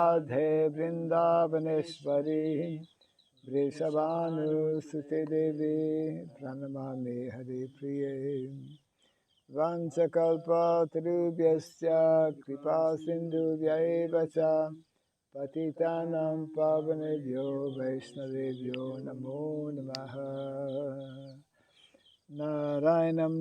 Radhe Vrindavaneshwari Vrishabhanusute Devi Pranamami Hare Priye Vanchakalpatarubhyasya Kripa Sindhubhya eva cha Patitanam Pavanebhyo Vaishnavebhyo Namo Namaha Narayanam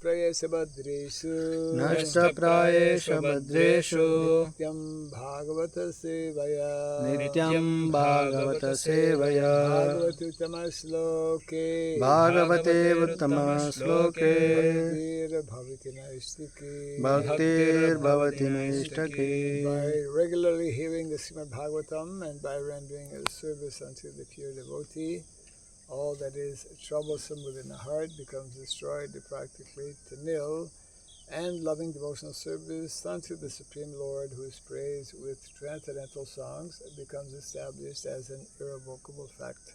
Prayesha Badreshu Nashta Prayesha Badreshu Nityam Bhagavata Sevaya Nityam Bhagavata Sevaya Bhagavati Uttama Bhagavate Uttama Sloke Bhaktir Bhavati Naistiki Bhaktir Bhavati Naistaki. By regularly hearing the Srimad Bhagavatam and by rendering a service unto the pure devotee, all that is troublesome within the heart becomes destroyed practically to nil, and loving devotional service unto the Supreme Lord, who is praised with transcendental songs, becomes established as an irrevocable fact.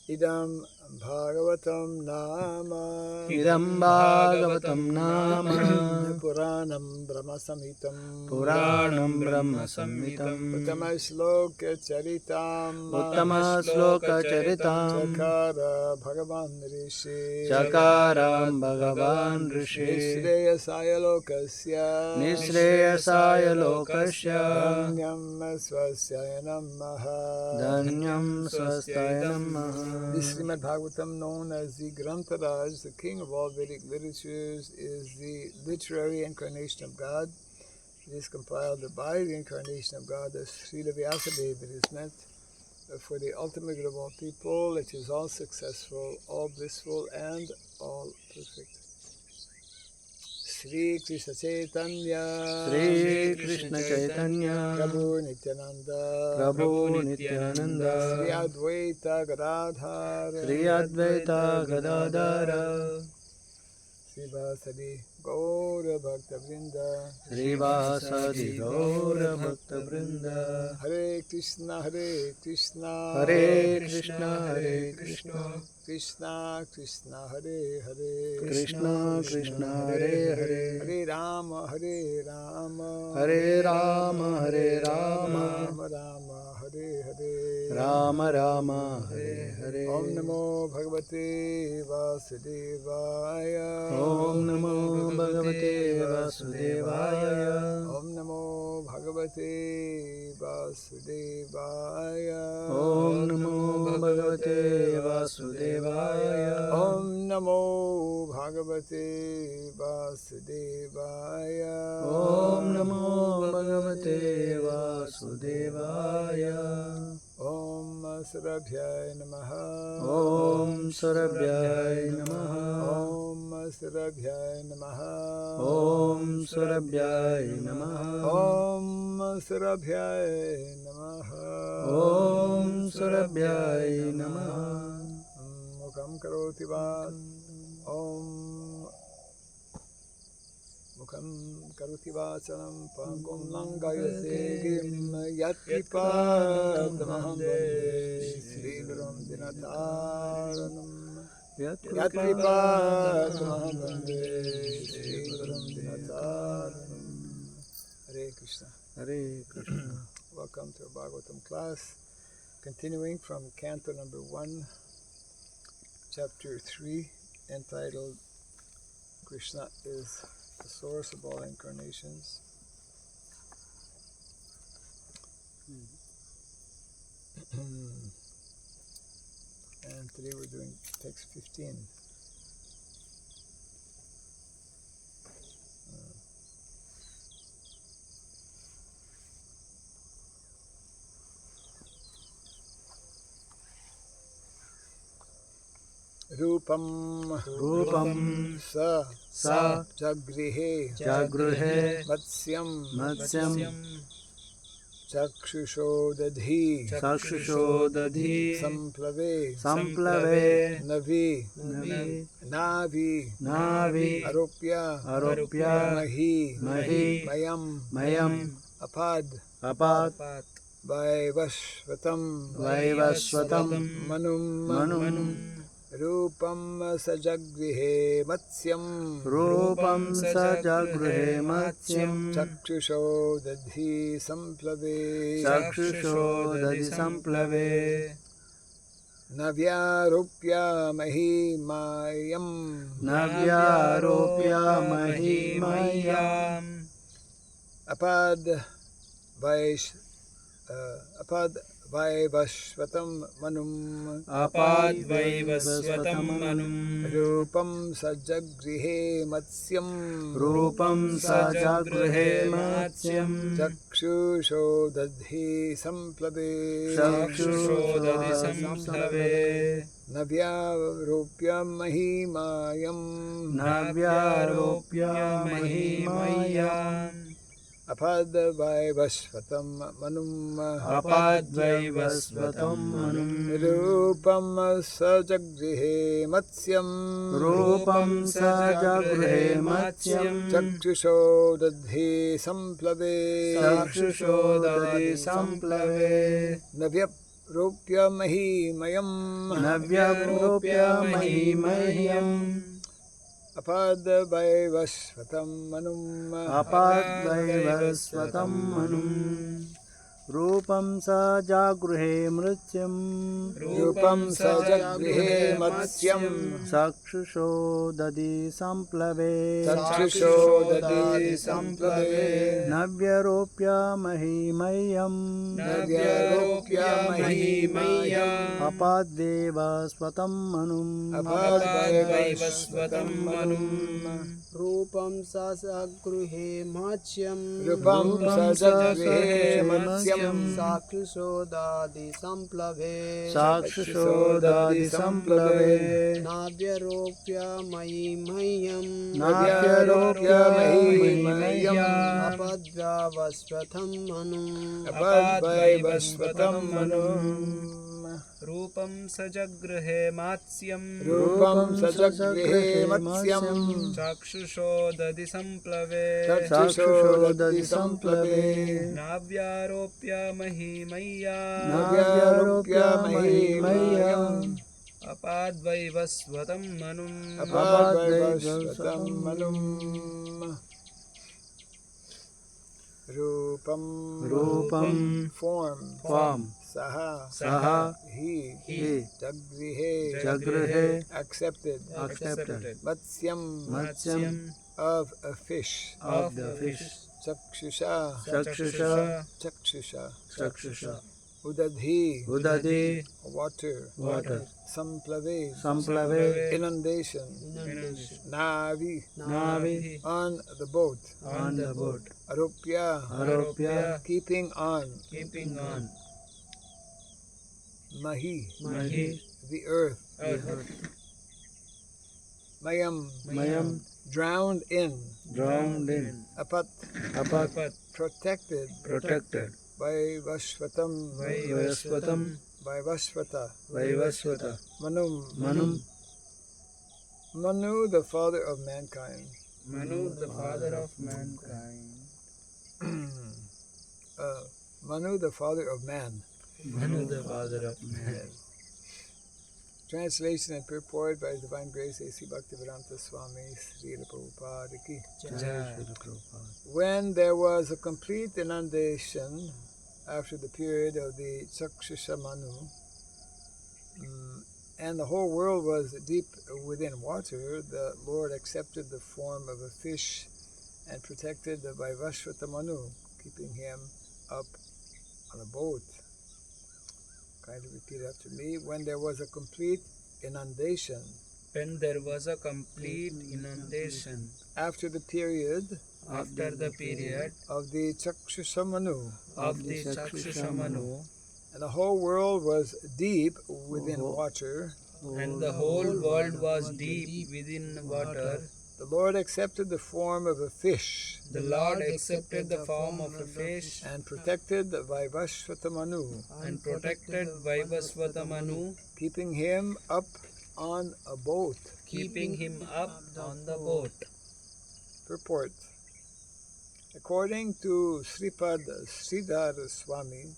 Idam Bhagavatam Nama Idam Bhagavatam Nama Puranam Brahma Samhitam Puranam Brahma Samhitam Uttama Shloka Charitam Uttama Sloka Charitam Chakara Bhagavan Rishi Chakaram Bhagavan Rishi Nishreyasaya Lokasya Nishreyasaya Lokasya Dhanyam Swasya Namaha Dhanyam Swastaya Namaha. This Srimad Bhagavatam, known as the Grantaraj, the king of all Vedic literatures, is the literary incarnation of God. It is compiled by the incarnation of God as Srila Vyasadeva. It is meant for the ultimate good of all people. It is all successful, all blissful, and all perfect. Sri Krishna Chaitanya Sri Krishna Chaitanya Prabhu Nityananda Prabhu Nityananda Sri Advaita Gadadhar Sri Advaita Gadadhara Sri Vasadi Gaura Bhakta Vrinda Sri Vasadi Gaura Bhakta Vrinda. Hare Krishna Hare Krishna Hare Krishna Hare Krishna Krishna Krishna Hare Hare Krishna Krishna Hare Hare Hare Rama Hare Rama Hare Rama Hare Rama Rama Rama Hare Hare Rama Rama Hare Hare. Om Namo Bhagavate Vasudevaya Om Namo Bhagavate Vasudevaya. Om Namo Bhagavate Vasudevaya Om Namo Bhagavate Vasudevaya. Om Namo Bhagavate Vasudevaya Om Namo Bhagavate Vasudevaya. Om Surabhyaya Namaha Om Surabhyaya Namaha. Om Surabhyaya Namaha Om Surabhyaya Namaha. Om Surabhyaya Namaha Om Surabhyaya Namaha. Mukam Karoti Va Om Mukam Karoti Vachalam Pangum Langayate Gim Yatkipatamaham Vande Sri Gurum Dinataranam Yatkipatamaham Vande Sri Gurum Dinataranam. Hare Krishna. Hare Krishna. Welcome to our Bhagavatam class. Continuing from canto number 1, chapter 3, entitled Krishna is the source of all incarnations. And today we're doing text 15. Rupam Rupam Sa Sa Jagrihe Jagruhe Matsyam Matsyam Chakshusho Dadhi Chakshushodadhi Samplave Samplave Navi Navi Navi Navi Aropya Aropya Mahi Mahi Mayam Mayam Apad Apat Vaivashvatam Vaivaswatam Manum Manum Rupam Sajagrihe Matsyam Rupam Sajagruhe Matsyam Chakshusho Dadhi Samplave Chakshushodadhi Samplave Navyarupya Mahimayam Navyaropya Mahimayam Apad Apad Vaivashvatam Manum Apad Vaivaswatam Manum Rupam Sajagrihe Matsyam Rupam Sajagruhe Matsyam Chakshusho Dadhi Samplave Chakshushodadhi Samplave Navyarupya Mahimayam Navyaropya Mahimayam Apad Vaivashvatam Manum Apad Vaivaswatam Manum Rupam Sajagrihe Matsyam Rupam Sajagruhe Matsyam Chakshusho Dadhi Samplave Chakshushodadhi Samplave Navyarupya Mahimayam Navyaropya Mahimayam Apad Vaivashvatam Manum Apad Vaivaswatam Manum Rupam Sajagruhe Mrityam Rupam Sajagrihe Matsyam Chakshushodadhi Samplave Chakshusho Dadhi Samplave Navyaropya Mahimayam Navyarupya Mahimayam Apad Vaivaswatam Manum Apad Vaivashvatam Manum Rupam Sajagruhe Matsyam Rupam Sajagrihe Matsyam Sakshushodadhi Samplave Chakshushodadhi Samplave Navyaropya Mahimayam Navyarupya Mahimayam Apadvyavasvatam Manum Apad Vaivashvatam Manum Rupam Sajagrihe Matsyam Rupam Sajagrihe Matsyam Chakshushodadhi Samplave Chakshushodadhi Samplave Navyaropya Mahimayam Navyarupya Mahimayam Apad Vaivaswatam Manum Apad Vaivashvatam Manum Rupam Form Saha Saha He Jagrihe Jagruhe Accepted Accepted Matsyam Matsyam of a fish of the fish Chakshusha Chakshusha Chakshusha Chakshusha Udadhi Udadi water Samplave Samplave inundation Navi Navi on the boat on the boat Arupya Aropya keeping on Mahi Mahi the earth Mayam drowned in drowned in Apat Apat protected protected by Vashvatam Vaivaswatam by Vashvata Vaivaswata Manum Manu the father of mankind Manu, the father of mankind. Manu the father of man. Manu the father of man. Yes. Translation and purport by His Divine Grace A.C. Bhaktivedanta Swami Srila Prabhupada Ki. When there was a complete inundation after the period of the Chakshusha Manu, and the whole world was deep within water, the Lord accepted the form of a fish and protected the Vaivashvata Manu, keeping him up on a boat. Kindly repeat after me. When there was a complete inundation. When there was a complete inundation. After the period. After the period. Of the Chakshusha Manu. Of the Chakshusha Manu. And the whole world was deep within water. and the whole world was deep within water. The Lord accepted the form of a fish The Lord accepted the form of a fish and protected Vaivashvatamanu, and protected Vaivasvatamanu, keeping him up on a boat. keeping him up on the boat. Purport. According to Sripad Sridhar Swami,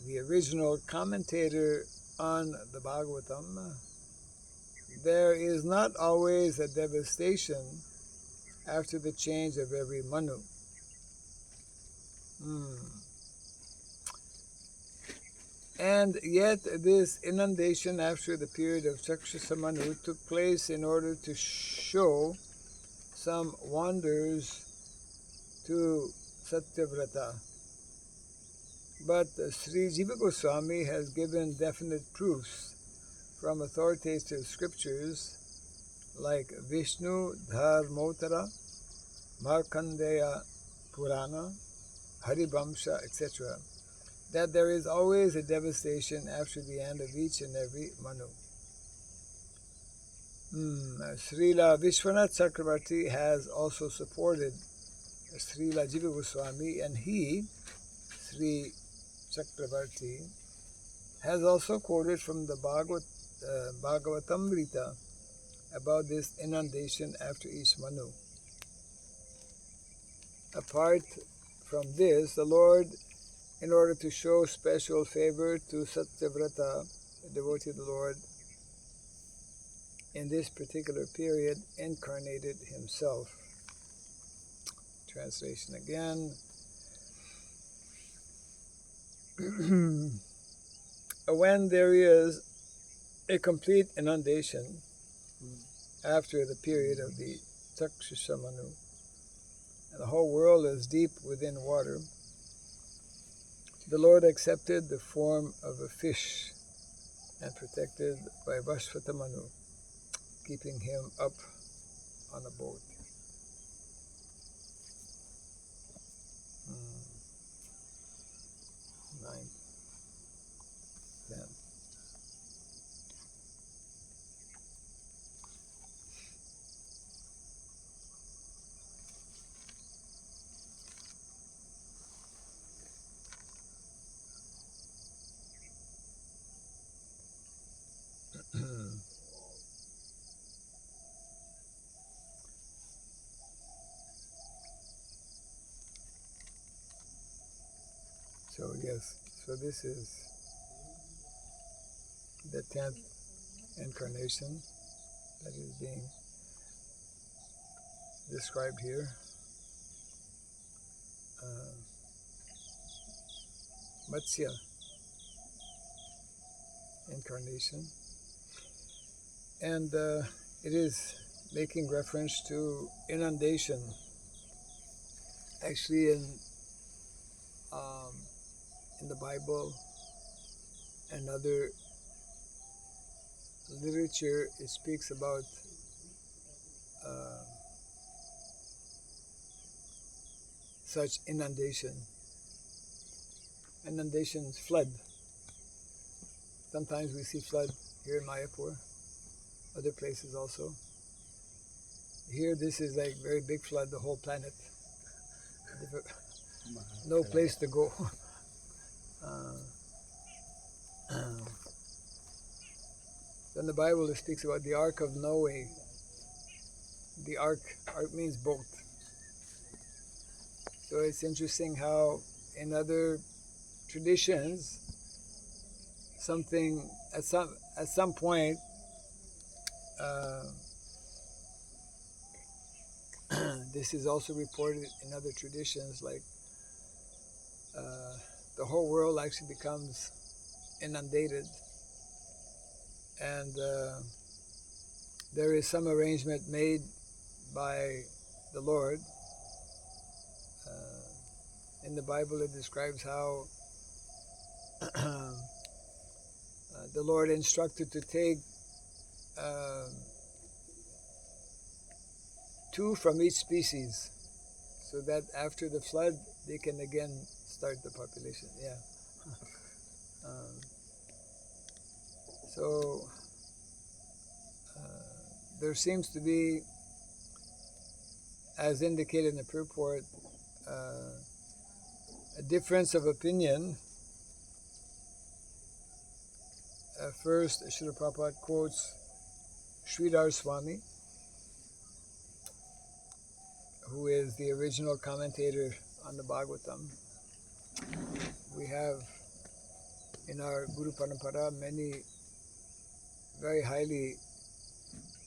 the original commentator on the Bhagavatam, there is not always a devastation after the change of every Manu. And yet this inundation after the period of Chakshasa Manu took place in order to show some wonders to Satyavrata. But Sri Jiva Goswami has given definite proofs from authoritative scriptures like Vishnu Dharmotara, Markandeya Purana, Haribamsha, etc., that there is always a devastation after the end of each and every Manu. Srila Vishwanath Chakravarti has also supported Srila Jiva Goswami, and he, Sri Chakravarti, has also quoted from the Bhagavatamrita about this inundation after each Manu. Apart from this, the Lord, in order to show special favor to Satyavrata, a devotee of the Lord, in this particular period, incarnated himself. Translation again. When there is a complete inundation after the period of the Chakshasa Manu, and the whole world is deep within water, the Lord accepted the form of a fish and protected by Vaishvatamanu, keeping him up on a boat. 9, 10. So yes, so this is the 10th incarnation that is being described here. Matsya incarnation, and it is making reference to inundation. Actually, in the Bible and other literature, it speaks about such inundation. Inundations, flood. Sometimes we see flood here in Mayapur, other places also. Here, this is like very big flood, the whole planet. No place to go. Then the Bible speaks about the Ark of Noah. The ark means boat. So it's interesting how in other traditions, something at some point this is also reported in other traditions, like the whole world actually becomes inundated, and there is some arrangement made by the Lord. In the Bible, it describes how the Lord instructed to take 2 from each species, so that after the flood, they can again start the population. Yeah. So there seems to be, as indicated in the purport, a difference of opinion. First, Srila Prabhupada quotes Sridhar Swami, who is the original commentator on the Bhagavatam. We have in our Guru Parampara many very highly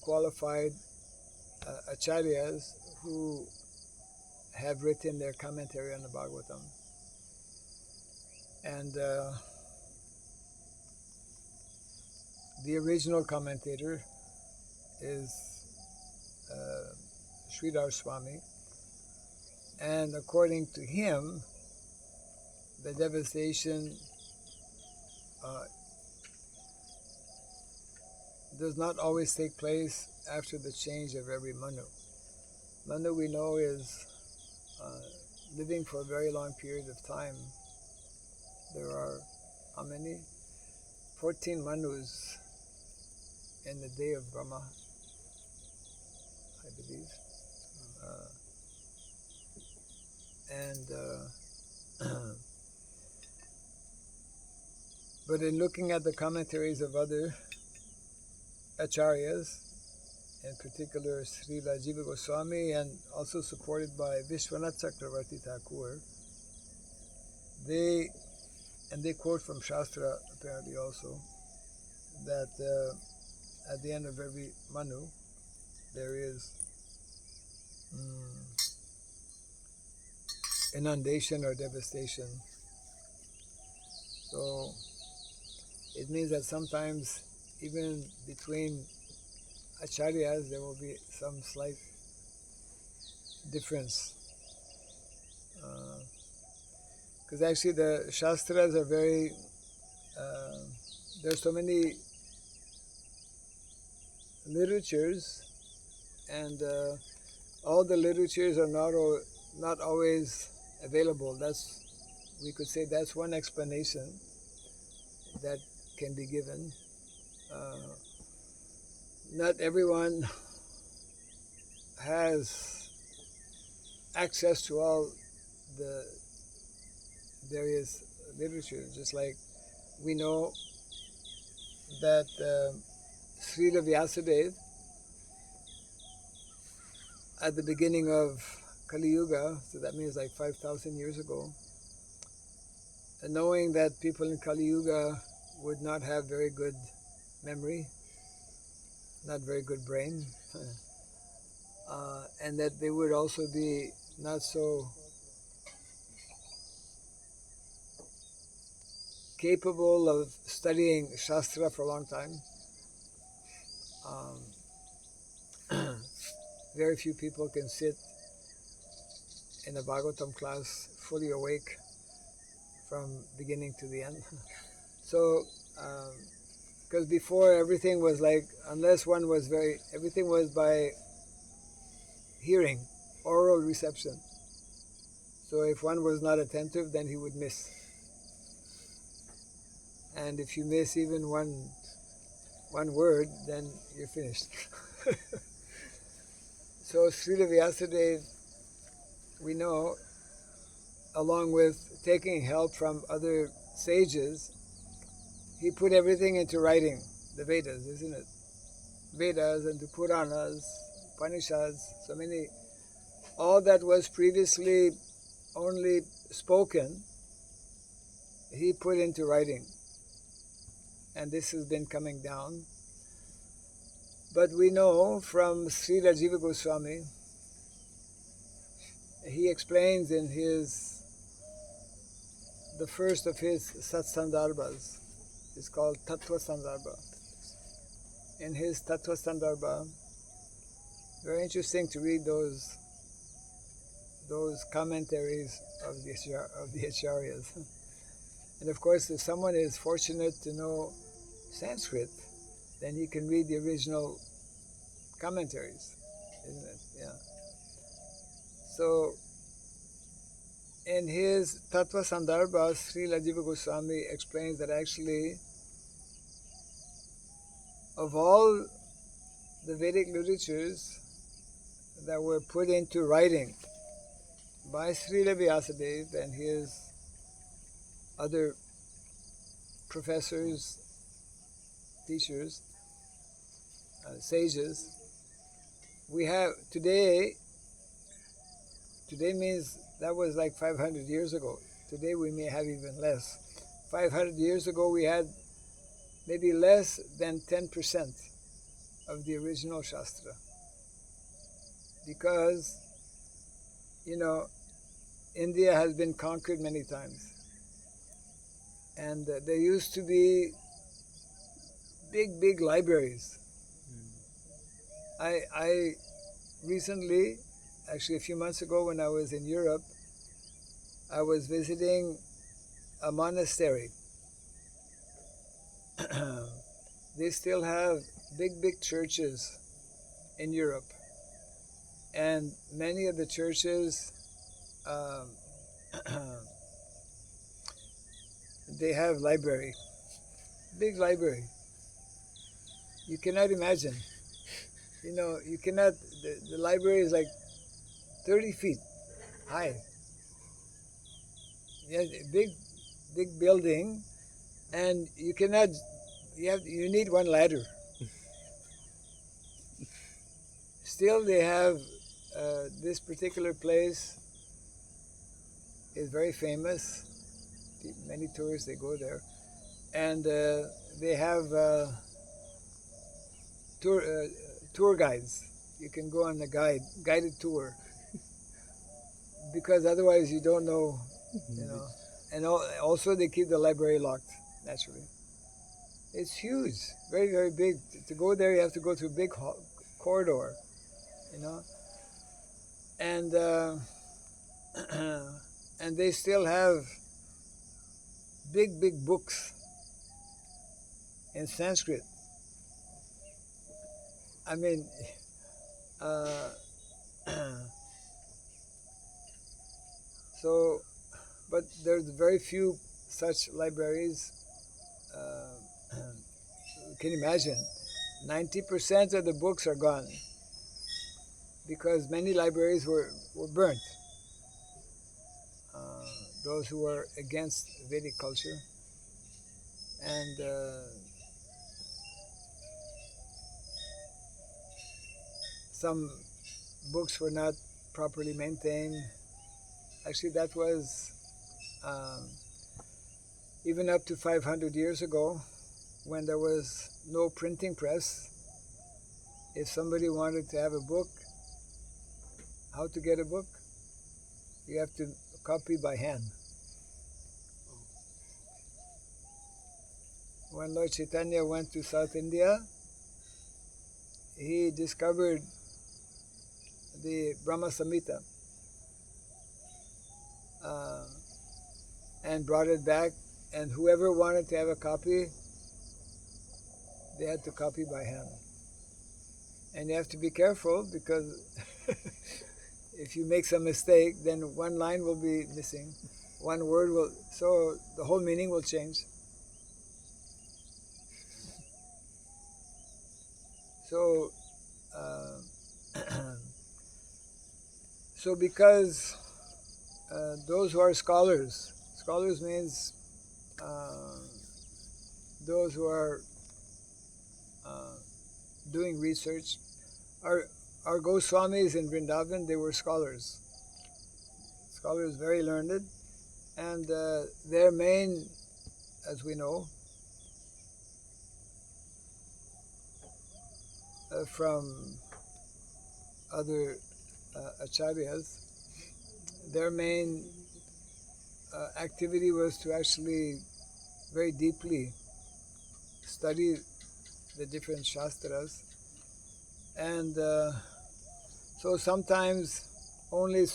qualified acharyas who have written their commentary on the Bhagavatam. And the original commentator is Sridhar Swami, and according to him, the devastation does not always take place after the change of every Manu. Manu, we know, is living for a very long period of time. There are, how many? 14 Manus in the day of Brahma, I believe. But in looking at the commentaries of other acharyas, in particular Srila Jiva Goswami, and also supported by Vishwanath Chakravarti Thakur, they quote from Shastra apparently also, that at the end of every Manu there is inundation or devastation. So it means that sometimes even between acharyas there will be some slight difference. Because actually the Shastras are very, there's so many literatures, and all the literatures are not always available. We could say that's one explanation that can be given. Not everyone has access to all the various literature, just like we know that Srila Vyasadeva, at the beginning of Kali Yuga, so that means like 5,000 years ago, and knowing that people in Kali Yuga would not have very good memory, not very good brain, and that they would also be not so capable of studying Shastra for a long time. Very few people can sit in a Bhagavatam class fully awake from beginning to the end. So, because before everything was like, everything was by hearing, oral reception. So if one was not attentive, then he would miss. And if you miss even one word, then you're finished. So Srila Vyasadeva, we know, along with taking help from other sages, he put everything into writing, the Vedas, isn't it? Vedas and the Puranas, Upanishads, so many, all that was previously only spoken, he put into writing. And this has been coming down. But we know from Srila Jiva Goswami, he explains in the first of his Satsandarbhas, it's called Tattva Sandarbha. In his Tattva Sandarbha, very interesting to read those commentaries of the Acharyas. And of course, if someone is fortunate to know Sanskrit, then he can read the original commentaries, isn't it? Yeah. So, in his Tattva Sandarbha, Srila Jiva Goswami explains that actually, of all the Vedic literatures that were put into writing by Srila Vyasadeva and his other professors, teachers, sages. We have today means that was like 500 years ago. Today we may have even less. 500 years ago we had maybe less than 10% of the original Shastra. Because, India has been conquered many times. And there used to be big libraries. I recently, actually a few months ago when I was in Europe, I was visiting a monastery. They still have big churches in Europe. And many of the churches, they have library, big library. You cannot imagine. You cannot, the library is like 30 feet high. Yeah, big building, and you cannot, you need one ladder. Still they have, this particular place is very famous. Many tourists, they go there. And they have tour guides. You can go on a guided tour. Because otherwise you don't know, And also they keep the library locked, naturally. It's huge, very big. To go there, you have to go through a big corridor, And and they still have big books in Sanskrit. I mean, so, but there's very few such libraries. You can imagine, 90% of the books are gone because many libraries were burnt. Those who are against Vedic culture. And some books were not properly maintained. Actually, that was even up to 500 years ago, when there was no printing press. If somebody wanted to have a book, how to get a book? You have to copy by hand. When Lord Chaitanya went to South India, he discovered the Brahma Samhita and brought it back, and whoever wanted to have a copy, they had to copy by hand. And you have to be careful, because if you make some mistake, then one line will be missing, one word will, so the whole meaning will change. So, so because those who are scholars means those who are doing research. Our Goswamis in Vrindavan, they were scholars very learned, and their main, as we know, from other acharyas, their main activity was to actually very deeply study the different shastras, and so sometimes only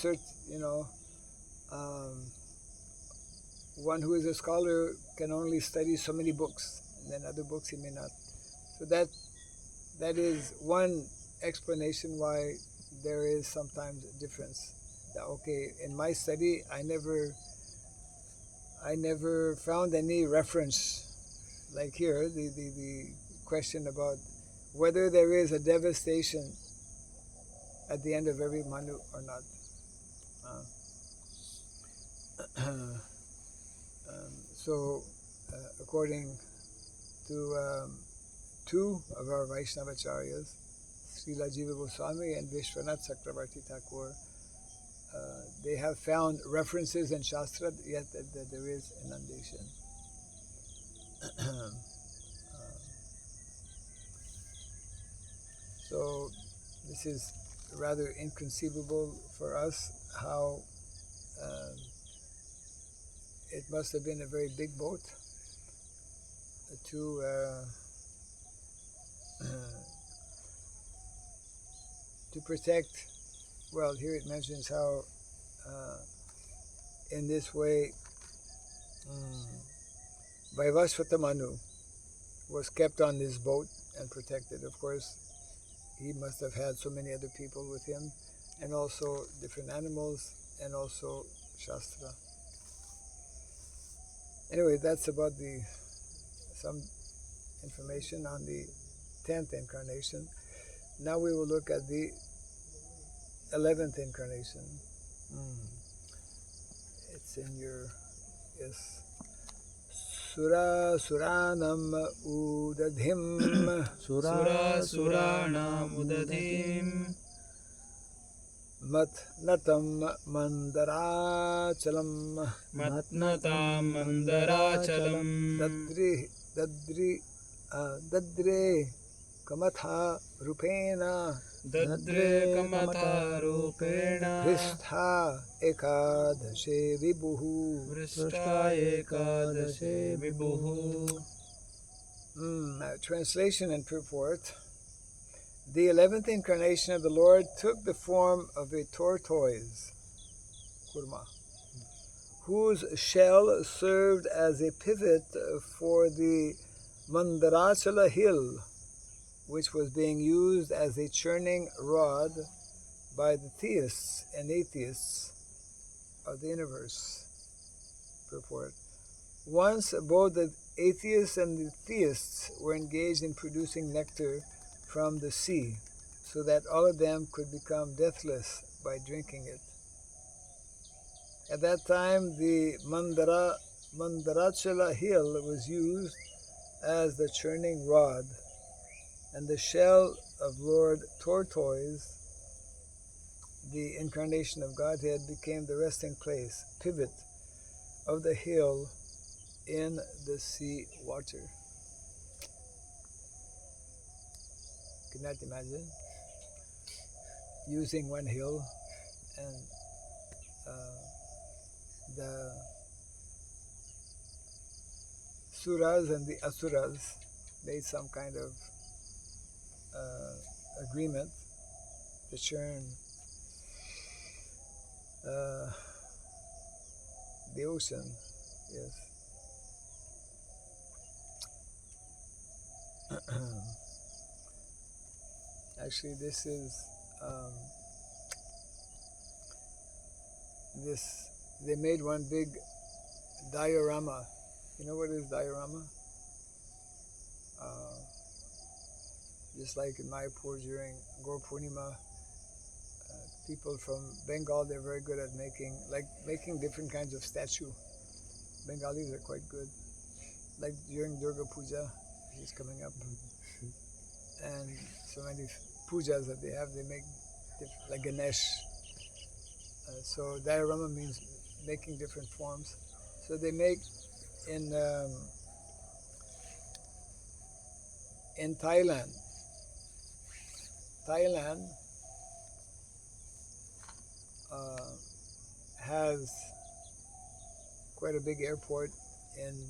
one who is a scholar can only study so many books, and then other books he may not. So that is one explanation why there is sometimes a difference. That, okay, in my study, I never found any reference, like here, the question about whether there is a devastation at the end of every Manu or not. So, according to two of our Vaishnavacharyas, Srila Jiva Goswami and Vishwanath Chakravarti Thakur, they have found references in Shastra yet that there is inundation. So this is rather inconceivable for us how it must have been a very big boat to protect. Well, here it mentions how in this way Vaivasvata Manu was kept on this boat and protected. Of course, he must have had so many other people with him, and also different animals, and also Shastra. Anyway, that's about some information on the 10th incarnation. Now we will look at the 11th incarnation. It's in your, yes. Sura Suranam Udadhim Sura Suranam Udadhim Mat Natam Mandarachalam Matnatam Mandarachalam Dadre Kamatha Rupena Dadre Kamatha Rupena Vristha Ekadashe Vibhuhu. Vrishta Ekadashe Vibhuhu. Translation and purport. The 11th incarnation of the Lord took the form of a tortoise, kurma, whose shell served as a pivot for the Mandarachala hill, which was being used as a churning rod by the theists and atheists of the universe. Purport. Once both the atheists and the theists were engaged in producing nectar from the sea, so that all of them could become deathless by drinking it. At that time, the Mandarachala hill was used as the churning rod, and the shell of Lord Tortoise, the incarnation of Godhead, became the resting place, pivot of the hill in the sea water. Can you imagine using one hill and the Suras and the Asuras made some kind of agreement to churn the ocean, yes. Actually, this is they made one big diorama. You know what is diorama? Just like in Mayapur during Gaur Purnima, people from Bengal, they're very good at making different kinds of statue. Bengalis are quite good. Like during Durga Puja, which is coming up, and so many pujas that they have, they make like Ganesh. So diorama means making different forms. So they make in Thailand. Thailand has quite a big airport in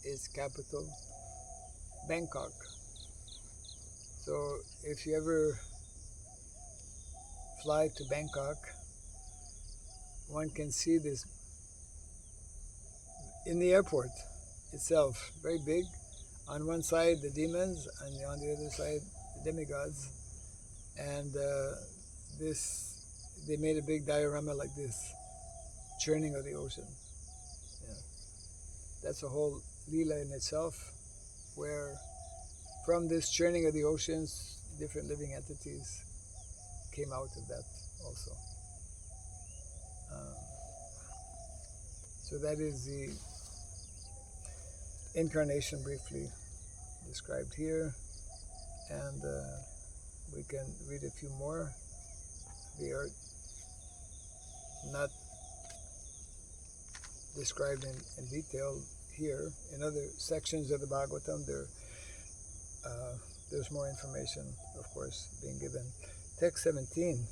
its capital, Bangkok. So if you ever fly to Bangkok, one can see this in the airport itself, very big. On one side the demons, and on the other side the demigods. And they made a big diorama like this, churning of the ocean. Yeah. That's a whole lila in itself, where from this churning of the oceans, different living entities came out of that also. So that is the incarnation briefly described here, and we can read a few more. They are not described in detail here. In other sections of the Bhagavatam, there's more information, of course, being given. Text 17.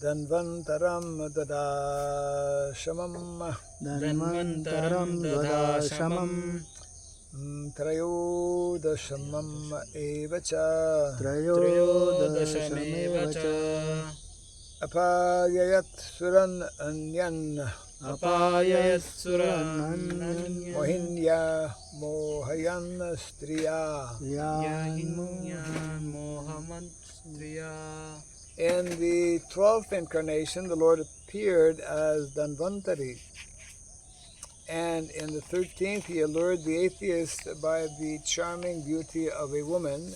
Danvantaram dada shamam Danvantaram dadashamam trayodashamam evacha Trayodashameva cha apayayat suran anyan Apayayat surananya mohinya mohayan striya. Yahinyan mohamad striya. In the 12th incarnation, the Lord appeared as Dhanvantari. And in the 13th, he allured the atheist by the charming beauty of a woman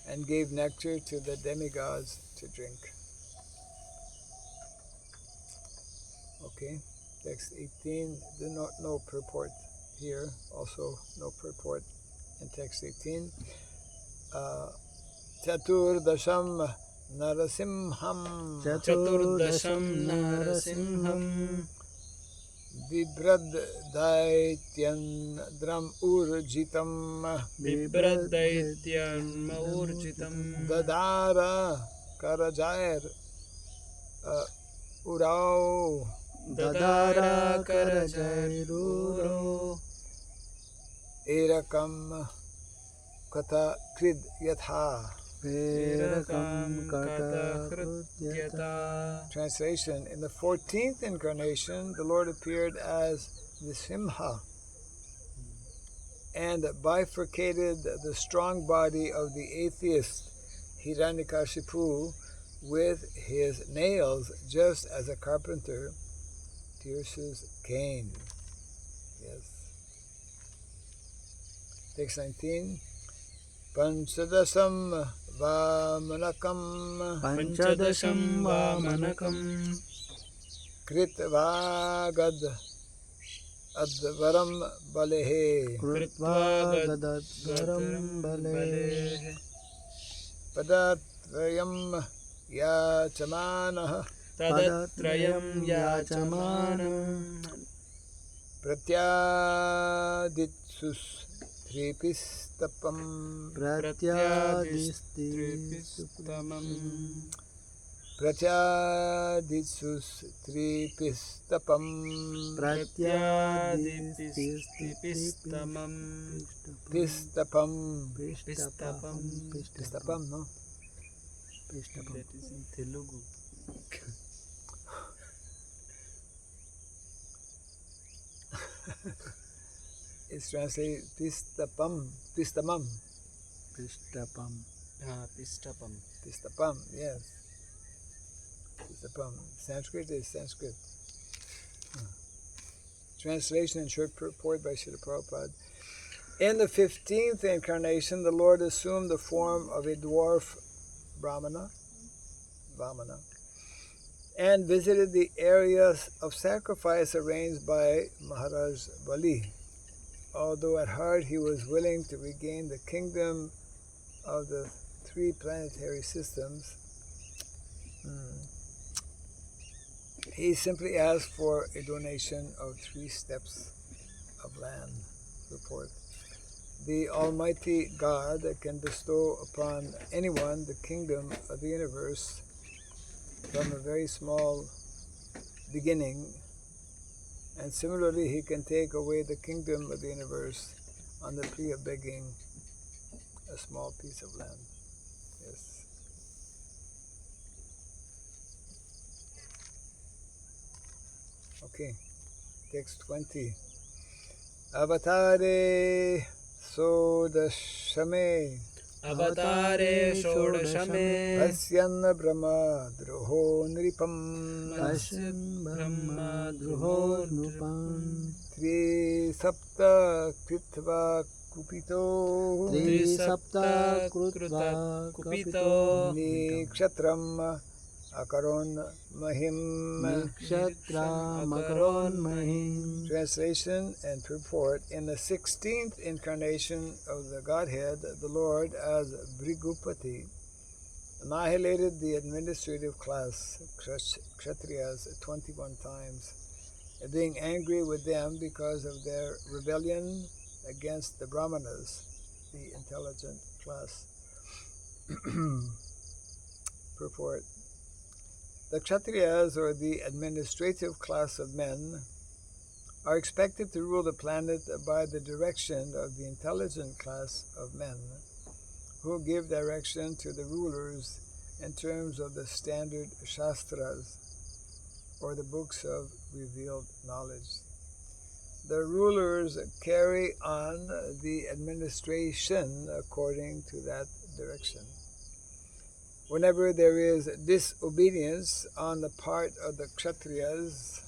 and gave nectar to the demigods to drink. Okay, text 18, no purport here, also no purport in text 18. Chaturdasham Narasimham Chaturdasham narasimham Vibrad Daityan Dram Urjitam Bibradaityam maurjitam Dadara Karajair Urao Dadara karajairuro Erakam Kata Krid Yatha. Verakam kata krutyata. Translation. In the 14th incarnation, the Lord appeared as Nisimha and bifurcated the strong body of the atheist Hiranyakashipu with his nails, just as a carpenter pierces cane. Yes. Text 19. Panchadasam Vamanakam Panchadasham vamanakam Kritvagad Advaram Balehe Kritva gadadvaram bale Padatrayam Yachamanah Tadatrayam yachamanam Pratyaditsus Tripistapam Pratyadistripistamam Pratyaditsus Tripistapam Pratyadistripistamam Pistapam Pistapam. Pistapam, no? That is in Telugu. It's translated Pistapam, Pistamam, Pishtapam. Pistapam. Pistapam, yes. Pistapam. Sanskrit is Sanskrit. Translation and short purport by Srila Prabhupada. In the 15th incarnation, the Lord assumed the form of a dwarf Vamana, and visited the areas of sacrifice arranged by Maharaj Bali. Although at heart he was willing to regain the kingdom of the 3 planetary systems, he simply asked for a donation of 3 steps of land. Report. The Almighty God can bestow upon anyone the kingdom of the universe from a very small beginning, and similarly he can take away the kingdom of the universe on the plea of begging a small piece of land. Yes. Okay, text 20. Avatare Sodashame Avatare Shodashame Asyan Brahma Druho Nripam Asyan Brahma Druho Nupam Tri Sapta Kritva Kupito Trisapta Krutva Kupito Nikshatram Akaron Mahim. Nikshatra Makaron Mahim. Translation and purport. In the 16th incarnation of the Godhead, the Lord, as Bhrigupati, annihilated the administrative class, Kshatriyas, 21 times, being angry with them because of their rebellion against the Brahmanas, the intelligent class. Purport. The Kshatriyas, or the administrative class of men, are expected to rule the planet by the direction of the intelligent class of men, who give direction to the rulers in terms of the standard shastras, or the books of revealed knowledge. The rulers carry on the administration according to that direction. Whenever there is disobedience on the part of the Kshatriyas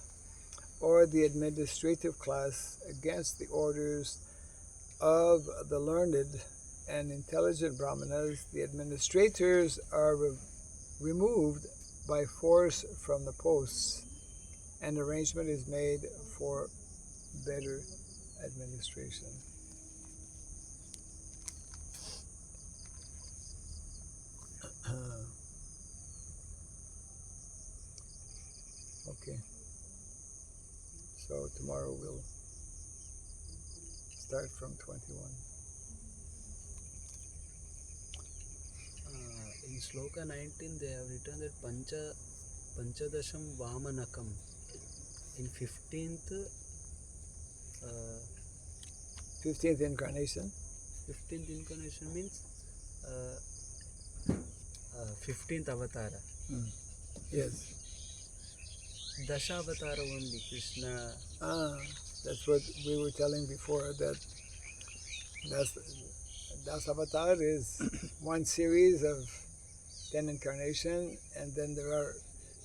or the administrative class against the orders of the learned and intelligent Brahmanas, the administrators are removed by force from the posts, and arrangement is made for better administration. Okay. So tomorrow we'll start from 21. In Shloka 19 they have written that Panchadasham Vamanakam. In 15th 15th incarnation. 15th incarnation means 15th avatara. Yes. Dashavatara only, Krishna. That's what we were telling before, that Das Avatar is one series of 10 incarnation, and then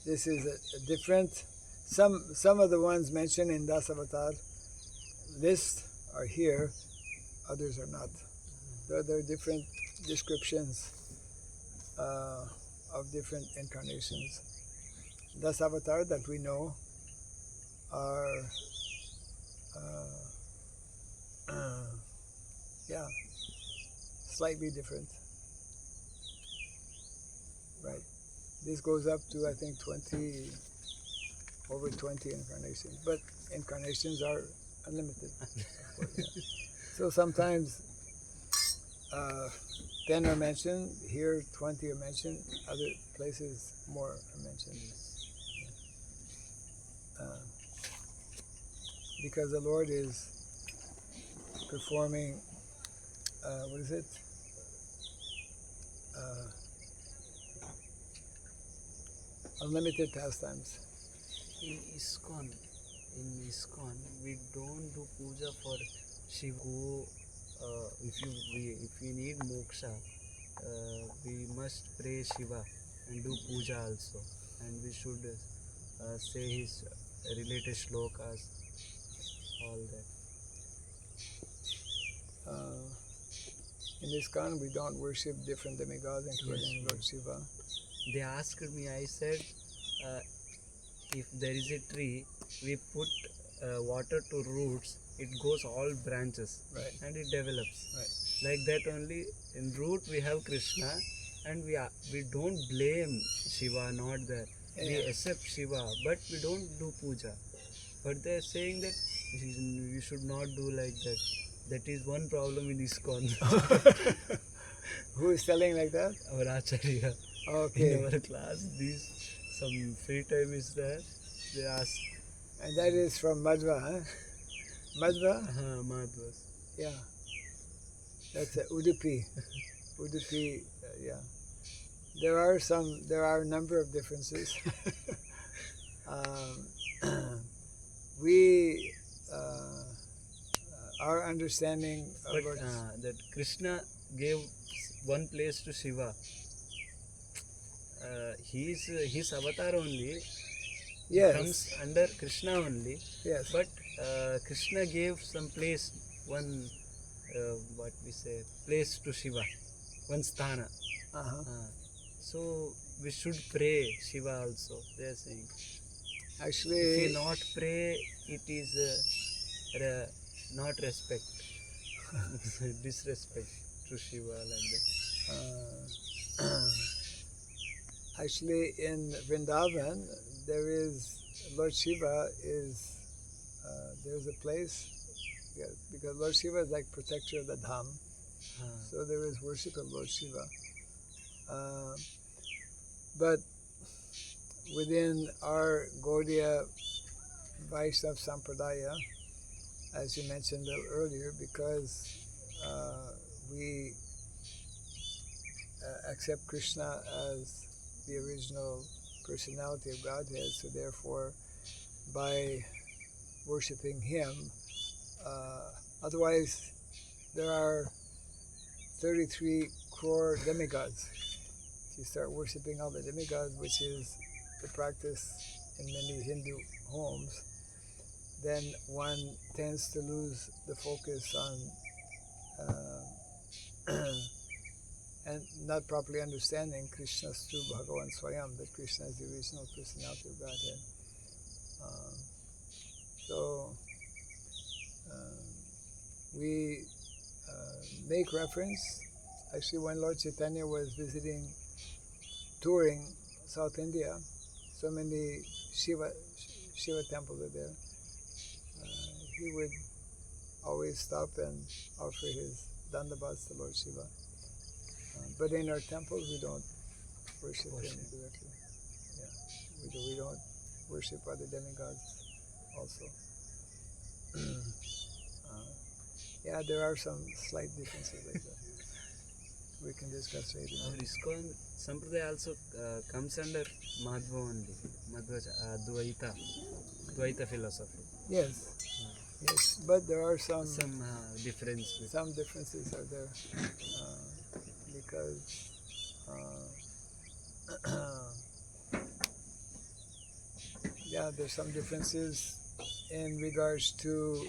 this is a different, some of the ones mentioned in Das Avatar list are here, others are not. So there are different descriptions of different incarnations. Das Avatar that we know are slightly different. Right. This goes up to, I think, over 20 incarnations. But incarnations are unlimited. Of course, yeah. So sometimes 10 are mentioned, here 20 are mentioned, other places more are mentioned. Because the Lord is performing, unlimited pastimes. In ISKCON, we don't do puja for Shiva. If we need moksha, we must pray Shiva and do puja also, and we should say his related shlokas, all that. In ISKCON, we don't worship different demigods, including Lord Shiva. They asked me, I said, if there is a tree, we put water to roots, it goes all branches, Right. and it develops. Right. Like that only, in root we have Krishna, and we don't blame Shiva, not there. We accept Shiva, but we don't do puja. But they are saying that we should not do like that. That is one problem in ISKCON. Who is telling like that? Our Acharya. Okay. In our class, some free time is there. They ask. And that is from Madhva, huh? Madhva? Madhvas. Yeah. That's Udupi. Udupi, yeah. There are a number of differences. Our understanding of But that Krishna gave one place to Shiva. His avatar only comes under Krishna only. Yes. But Krishna gave some place, one what we say, place to Shiva, one sthana. Uh-huh. So we should pray Shiva also. They are saying. If Actually, we not pray, it is not respect, disrespect to Shiva like that. actually, in Vrindavan, there is Lord Shiva is there's a place, yeah, because Lord Shiva is like protector of the dham, so there is worship of Lord Shiva. But within our Gaudiya Vaishnav Sampradaya, as you mentioned a little earlier, because we accept Krishna as the original personality of Godhead, so therefore by worshipping Him, otherwise there are 33 crore demigods. If you start worshipping all the demigods, which is the practice in many Hindu homes, then one tends to lose the focus on and not properly understanding Krishna's true Bhagavan Swayam, that Krishna is the original personality of Godhead. So we make reference. Actually, when Lord Chaitanya was touring South India, so many Shiva temples are there. He would always stop and offer his dandavats to Lord Shiva. But in our temples, we don't worship him directly. Yeah, we don't worship other demigods also. Yeah, there are some slight differences like that. We can discuss later. Our ISKCON Sampradaya also comes under Madhva only, Dvaita philosophy. Yes, yes, but there are some Difference. Some differences are there because yeah, there's some differences in regards to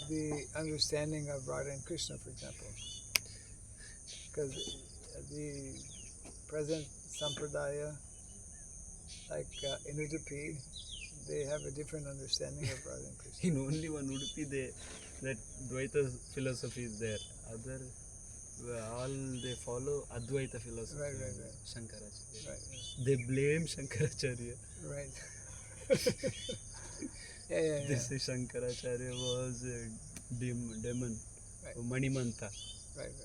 the understanding of Radha and Krishna, for example, because the present Sampradaya, like in Udupi, they have a different understanding of Radha and Krishna. In only one Udupi, that Dvaita philosophy is there. Other, all they follow Advaita philosophy. Right. Shankaracharya. Right. They blame Shankaracharya. Right. yeah. They say Shankaracharya was a demon, Right. Manimanta. Right.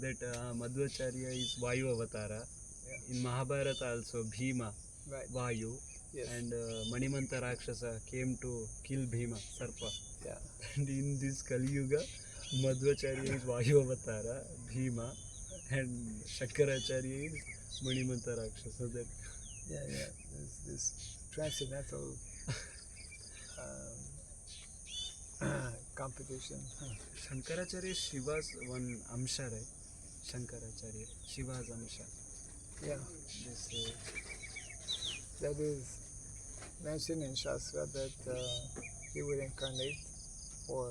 That Madhvacharya is Vayu Avatara. Yeah. In Mahabharata also Bhima, Right. Vayu. Yes. And Manimanta Rakshasa came to kill Bhima, Sarpa. Yeah. And in this Kali Yuga, Madhvacharya is Vayu Avatara, Bhima, and Shankaracharya is Manimanta Rakshasa. That Yeah. This transcendental competition. Shankaracharya is Shiva's one Amsha, right? Shankaracharya, Shiva's Amsha. Yeah. They say That is mentioned in Shastra that he would incarnate for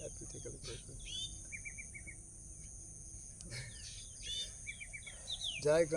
that particular purpose. Jai